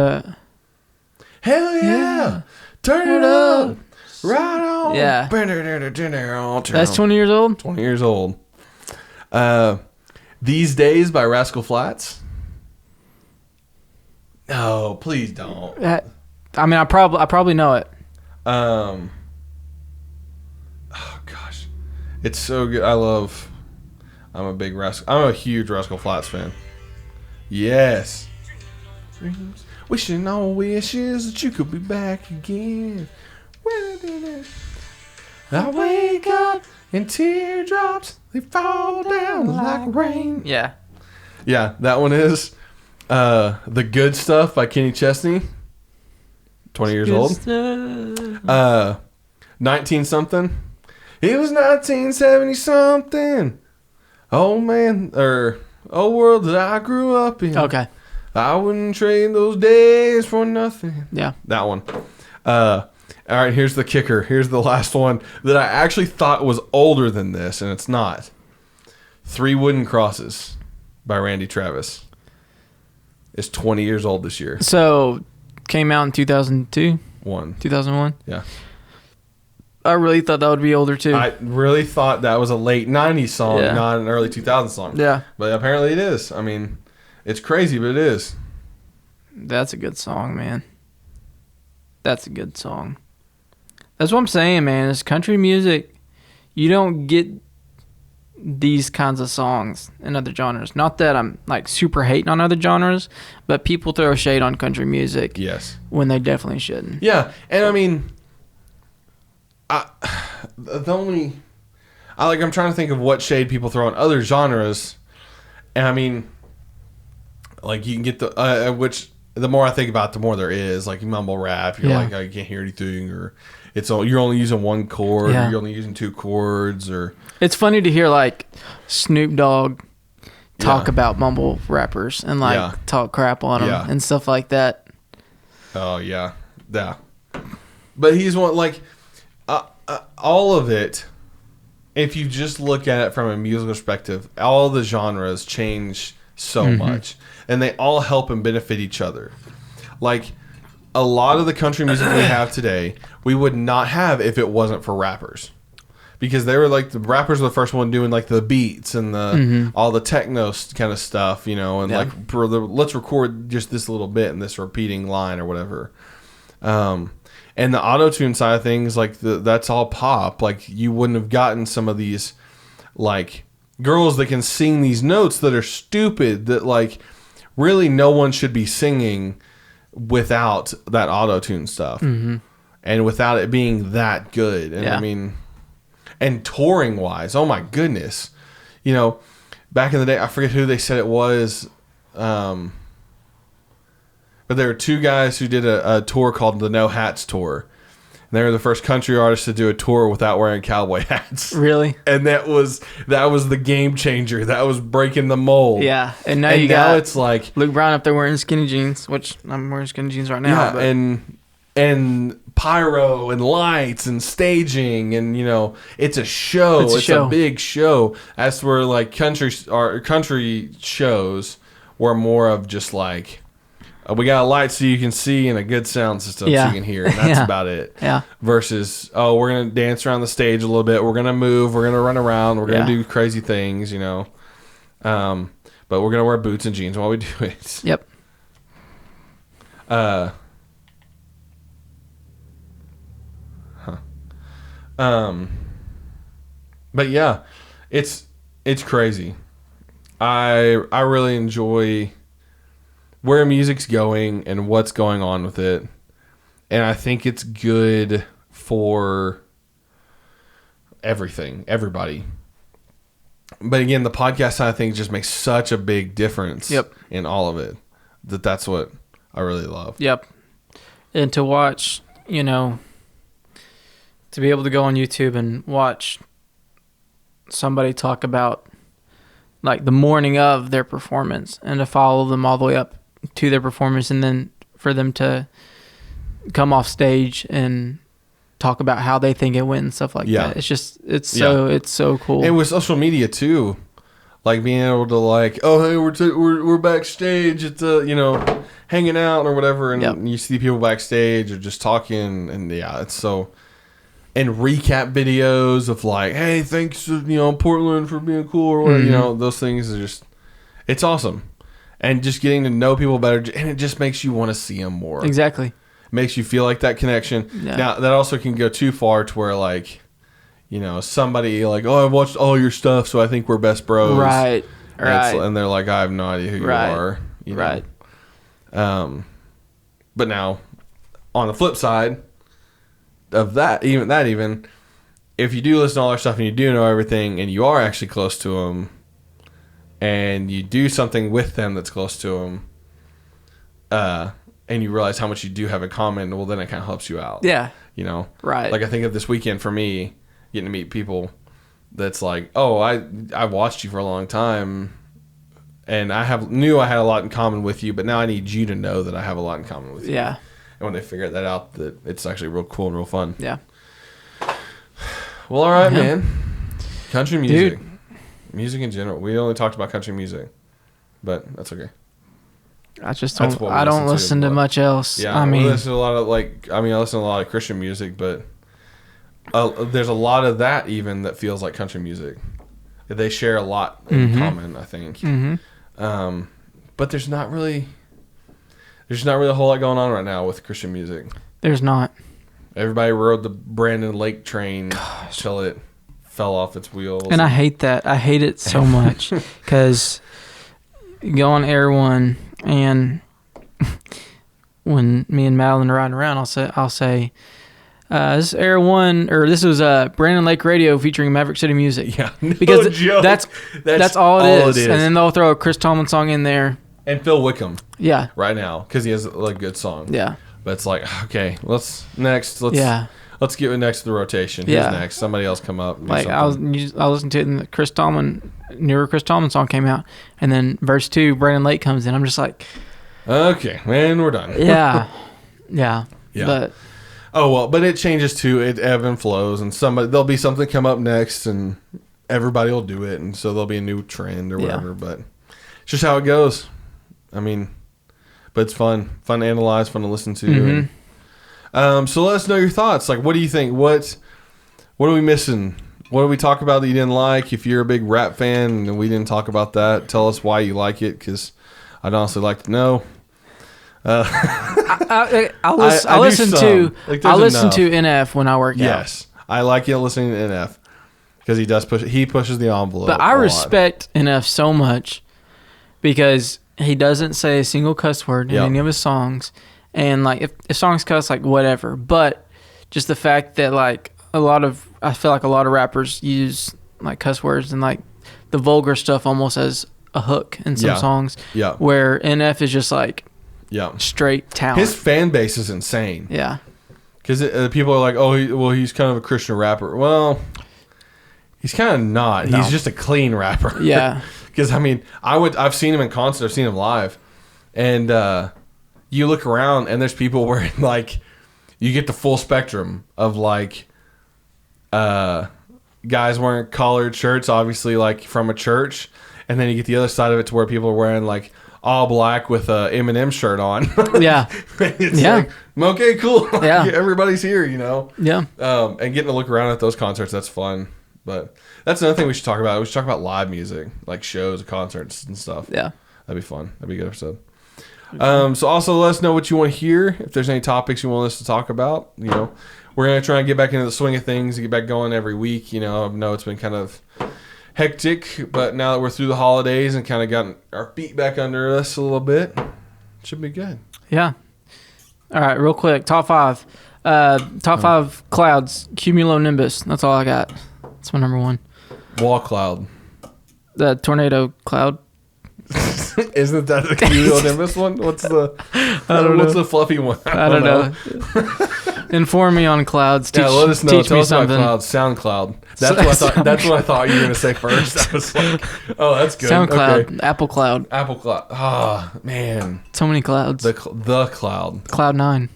Speaker 1: Hell Yeah, turn it up, right on.
Speaker 2: Yeah. That's 20 years old?
Speaker 1: 20 years old. These Days by Rascal Flatts. No, please don't.
Speaker 2: I mean, I probably know it.
Speaker 1: Oh gosh, it's so good. I'm a huge Rascal Flatts fan. Yes. Wishing all wishes that you could be back again. I wake up and teardrops, they fall down like rain.
Speaker 2: Yeah.
Speaker 1: Yeah, that one is The Good Stuff by Kenny Chesney. 20 years old. 19-something. It was 1970-something. Oh, man. Oh, world that I grew up in.
Speaker 2: Okay.
Speaker 1: I wouldn't trade those days for nothing.
Speaker 2: Yeah.
Speaker 1: That one. All right, here's the kicker. Here's the last one that I actually thought was older than this, and it's not. 3 Wooden Crosses by Randy Travis. It's 20 years old this year.
Speaker 2: So, came out in 2002? 2001?
Speaker 1: Yeah.
Speaker 2: I really thought that would be older, too.
Speaker 1: I really thought that was a late 90s song, not an early 2000s song.
Speaker 2: Yeah.
Speaker 1: But apparently it is. I mean, it's crazy, but it is.
Speaker 2: That's a good song, man. That's a good song. That's what I'm saying, man. It's country music. You don't get these kinds of songs in other genres. Not that I'm super hating on other genres, but people throw shade on country music.
Speaker 1: Yes.
Speaker 2: When they definitely shouldn't.
Speaker 1: Yeah, and I mean, I'm trying to think of what shade people throw on other genres, and I mean, you can get which the more I think about it, the more there is. Like mumble rap, you're oh, you can't hear anything, or you're only using one chord, or you're only using 2 chords, or
Speaker 2: it's funny to hear Snoop Dogg talk about mumble rappers and like talk crap on them and stuff like that.
Speaker 1: Oh yeah. But he's one like all of it. If you just look at it from a musical perspective, all the genres change so much, and they all help and benefit each other. Like a lot of the country music we have today, we would not have if it wasn't for rappers. Because they were like the rappers were the first one doing like the beats and the all the techno kind of stuff, you know, and like let's record just this little bit and this repeating line or whatever. And the auto-tune side of things, like that's all pop. Like you wouldn't have gotten some of these like girls that can sing these notes that are stupid that like really no one should be singing without that auto-tune stuff and without it being that good. And I mean. And touring wise, oh my goodness. You know, back in the day, I forget who they said it was. But there were two guys who did a tour called the No Hats Tour. And they were the first country artists to do a tour without wearing cowboy hats.
Speaker 2: Really?
Speaker 1: And that was the game changer. That was breaking the mold.
Speaker 2: Yeah. And now
Speaker 1: it's like
Speaker 2: Luke Brown up there wearing skinny jeans, which I'm wearing skinny jeans right now.
Speaker 1: Yeah, and pyro and lights and staging and, you know, it's a show. It's a big show. As where like country shows were more of just like we got a light so you can see and a good sound system so you can hear, and that's about it. Yeah. Versus we're gonna dance around the stage a little bit. We're gonna move. We're gonna run around. We're gonna do crazy things. You know. But we're gonna wear boots and jeans while we do it.
Speaker 2: Yep.
Speaker 1: But yeah, it's crazy. I really enjoy where music's going and what's going on with it. And I think it's good for everybody. But again, the podcast side of things just makes such a big difference in all of it. That's what I really love.
Speaker 2: Yep. And to watch, you know, to be able to go on YouTube and watch somebody talk about like the morning of their performance and to follow them all the way up to their performance, and then for them to come off stage and talk about how they think it went and stuff like that. It's just it's so cool.
Speaker 1: And with social media too, like being able to like, oh hey, we're backstage at the, you know, hanging out or whatever, and you see people backstage or just talking, and it's so. And recap videos of like, hey, thanks, you know, Portland for being cool or whatever. You know, those things are just, it's awesome. And just getting to know people better, and it just makes you want to see them more.
Speaker 2: Exactly.
Speaker 1: Makes you feel like that connection. Yeah. Now, that also can go too far to where like, you know, somebody like, oh, I've watched all your stuff, so I think we're best bros.
Speaker 2: Right.
Speaker 1: And they're like, I have no idea who you are. You know?
Speaker 2: Right.
Speaker 1: But now, on the flip side of that, even if you do listen to all our stuff and you do know everything and you are actually close to them and you do something with them that's close to them, and you realize how much you do have in common, well, then it kind of helps you out.
Speaker 2: Yeah.
Speaker 1: You know?
Speaker 2: Right.
Speaker 1: Like I think of this weekend for me, getting to meet people that's like, oh, I watched you for a long time and knew I had a lot in common with you, but now I need you to know that I have a lot in common with you.
Speaker 2: Yeah.
Speaker 1: And when they figure that out, that it's actually real cool and real fun.
Speaker 2: Yeah.
Speaker 1: Well, all right, man. Country music. Dude. Music in general. We only talked about country music, but that's okay.
Speaker 2: I don't listen to much else.
Speaker 1: Yeah, I listen to a lot of I listen to a lot of Christian music, but there's a lot of that even that feels like country music. They share a lot in common, I think. Mm-hmm. But there's not really a whole lot going on right now with Christian music.
Speaker 2: There's not.
Speaker 1: Everybody rode the Brandon Lake train till it fell off its wheels.
Speaker 2: And I hate that. I hate it so much because you go on Air One, and when me and Madeline are riding around, I'll say, this is Air One, or this was Brandon Lake Radio featuring Maverick City Music.
Speaker 1: Yeah,
Speaker 2: because joke. That's all it is. And then they'll throw a Chris Tomlin song in there.
Speaker 1: And Phil Wickham.
Speaker 2: Yeah.
Speaker 1: Right now, because he has a good song.
Speaker 2: Yeah.
Speaker 1: But it's like, okay, let's let's get next to the rotation. Who's
Speaker 2: Yeah.
Speaker 1: next? Somebody else come up. and do
Speaker 2: Like I
Speaker 1: something.
Speaker 2: listened to it, and the newer Chris Tomlin song came out, and then verse 2, Brandon Lake comes in. I'm just like,
Speaker 1: Okay, and we're done.
Speaker 2: yeah.
Speaker 1: Yeah.
Speaker 2: But
Speaker 1: Oh well, but it changes too. It ebb and flows, and there'll be something come up next, and everybody will do it, and so there'll be a new trend or whatever. But it's just how it goes. I mean, but it's fun to analyze, fun to listen to. And, so let us know your thoughts. Like, what do you think? What are we missing? What did we talk about that you didn't like? If you're a big rap fan and we didn't talk about that, tell us why you like it, because I'd honestly like to know.
Speaker 2: I
Speaker 1: do
Speaker 2: listen
Speaker 1: some.
Speaker 2: to
Speaker 1: Like,
Speaker 2: I
Speaker 1: there's
Speaker 2: listen to
Speaker 1: enough.
Speaker 2: NF when I work out.
Speaker 1: Yes, I like it listening to NF because he pushes the envelope.
Speaker 2: But I
Speaker 1: a lot.
Speaker 2: respect NF so much because he doesn't say a single cuss word in
Speaker 1: Yep.
Speaker 2: any of his songs, and like if songs cuss, like whatever. But just the fact that like I feel like a lot of rappers use like cuss words and like the vulgar stuff almost as a hook in some
Speaker 1: Yeah.
Speaker 2: songs.
Speaker 1: Yeah.
Speaker 2: Where NF is just like
Speaker 1: Yeah.
Speaker 2: straight talent.
Speaker 1: His fan base is insane.
Speaker 2: Yeah.
Speaker 1: Because people are like, oh, he's kind of a Christian rapper. Well, he's kind of not.
Speaker 2: No.
Speaker 1: He's just a clean rapper.
Speaker 2: Yeah.
Speaker 1: Because I mean, I've seen him in concert. I've seen him live, and you look around and there's people wearing like, you get the full spectrum of like, guys wearing collared shirts, obviously like from a church, and then you get the other side of it to where people are wearing like all black with a Eminem shirt on.
Speaker 2: Yeah.
Speaker 1: It's
Speaker 2: Yeah.
Speaker 1: like, okay, cool.
Speaker 2: Yeah.
Speaker 1: Everybody's here, you know.
Speaker 2: Yeah.
Speaker 1: And getting to look around at those concerts, that's fun. But that's another thing we should talk about. We should talk about live music, like shows, concerts, and stuff.
Speaker 2: Yeah.
Speaker 1: That'd be fun. That'd be a good episode. So also let us know what you want to hear. If there's any topics you want us to talk about, you know, we're going to try and get back into the swing of things and get back going every week. You know, I know it's been kind of hectic, but now that we're through the holidays and kind of gotten our feet back under us a little bit, it should be good.
Speaker 2: Yeah. All right, real quick. Top 5. Top 5 clouds. Cumulonimbus. That's all I got. That's my number 1.
Speaker 1: Wall cloud.
Speaker 2: The tornado cloud.
Speaker 1: Isn't that the cumulonimbus one? What's the the fluffy one?
Speaker 2: I don't know. Inform me on clouds. Teach,
Speaker 1: Let us know.
Speaker 2: Teach
Speaker 1: Tell
Speaker 2: me
Speaker 1: us about
Speaker 2: something.
Speaker 1: clouds. SoundCloud. That's what I thought. That's what I thought you were gonna say first. I was like, oh, that's good.
Speaker 2: SoundCloud.
Speaker 1: Okay.
Speaker 2: Apple Cloud.
Speaker 1: Apple Cloud. Ah, man.
Speaker 2: So many clouds.
Speaker 1: The cloud.
Speaker 2: Cloud 9.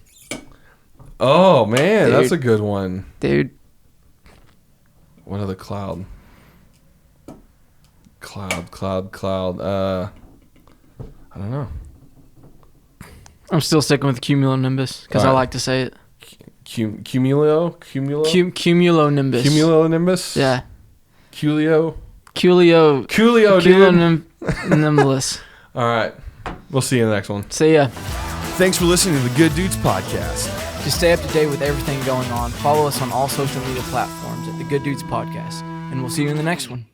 Speaker 1: Oh man,
Speaker 2: Dude.
Speaker 1: that's a good one.
Speaker 2: Dude.
Speaker 1: What other cloud? Cloud. I don't know.
Speaker 2: I'm still sticking with cumulonimbus because I
Speaker 1: All right.
Speaker 2: like to say it.
Speaker 1: Cumulo.
Speaker 2: Cumulonimbus.
Speaker 1: Cumulonimbus.
Speaker 2: Yeah.
Speaker 1: Coolio.
Speaker 2: Coolio.
Speaker 1: Dude.
Speaker 2: Cumulonimbus.
Speaker 1: All right. We'll see you in the next one.
Speaker 2: See ya.
Speaker 1: Thanks for listening to the Good Dudes Podcast.
Speaker 2: To stay up to date with everything going on, follow us on all social media platforms at The Good Dudes Podcast. And we'll see you in the next one.